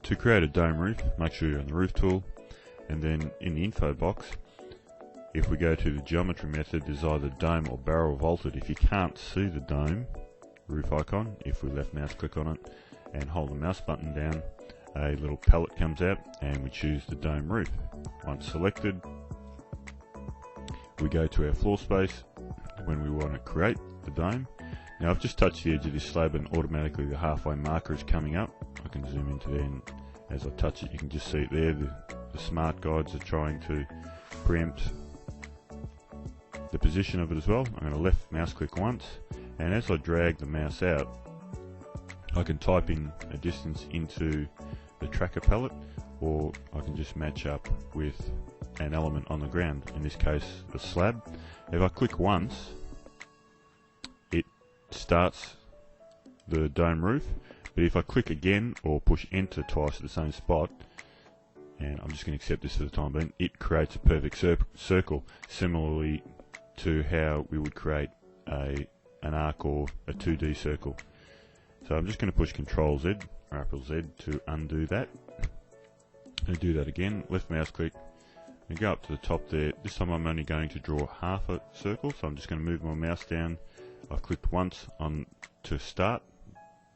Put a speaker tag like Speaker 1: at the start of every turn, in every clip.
Speaker 1: To create a dome roof, make sure you're on the roof tool, and then in the info box, if we go to the geometry method, there's either dome or barrel vaulted. If you can't see the dome roof icon, if we left mouse click on it and hold the mouse button down, a little palette comes out and we choose the dome roof. Once selected, we go to our floor space when we want to create the dome. Now I've just touched the edge of this slab and automatically the halfway marker is coming up. I can zoom into there, and as I touch it you can just see it there. The smart guides are trying to preempt the position of it as well. I'm going to left mouse click once, and as I drag the mouse out I can type in a distance into the tracker palette, or I can just match up with an element on the ground, in this case the slab. If I click once, it starts the dome roof, but if I click again or push enter twice at the same spot, and I'm just going to accept this for the time being, it creates a perfect circle, similarly to how we would create an arc or a 2D circle. So I'm just going to push Ctrl Z or Apple Z to undo that, and do that again, left mouse click and go up to the top there. This time I'm only going to draw half a circle, so I'm just going to move my mouse down. I've clicked once on to start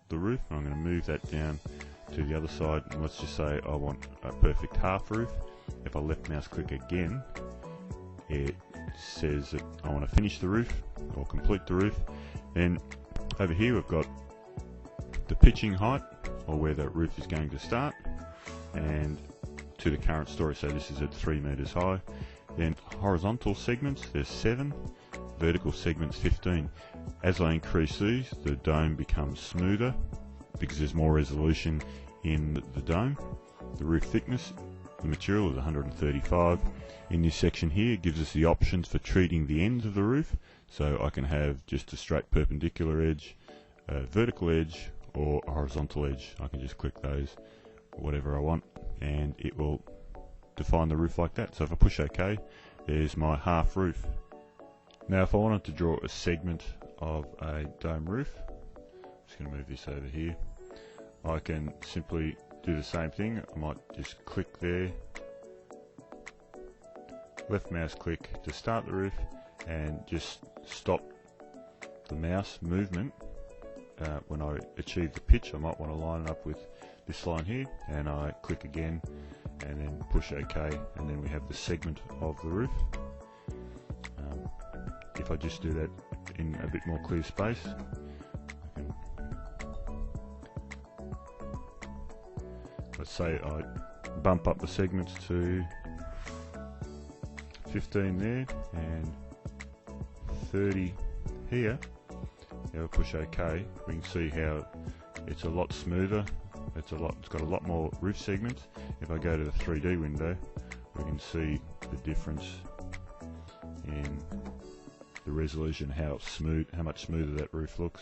Speaker 1: the roof, and I'm going to move that down to the other side, and let's just say I want a perfect half roof. If I left mouse click again, it says that I want to finish the roof or complete the roof. Then over here we've got the pitching height, or where the roof is going to start, and to the current story, so this is at 3 meters high. Then horizontal segments, there's 7, vertical segments 15. As I increase these, the dome becomes smoother because there's more resolution in the dome. The roof thickness, the material is 135. In this section here, it gives us the options for treating the ends of the roof, so I can have just a straight perpendicular edge, a vertical edge, or a horizontal edge. I can just click those, whatever I want, and it will define the roof like that. So if I push OK, there's my half roof. Now if I wanted to draw a segment of a dome roof, I'm just going to move this over here, I can simply do the same thing. I might just click there, left mouse click to start the roof, and just stop the mouse movement when I achieve the pitch. I might want to line it up with this line here, and I click again and then push OK, and then we have the segment of the roof. If I just do that in a bit more clear space, I can, let's say I bump up the segments to 15 there and 30 here. Now we push OK, we can see how it's a lot smoother. It's got a lot more roof segments. If I go to the 3D window, we can see the difference in the resolution, how much smoother that roof looks.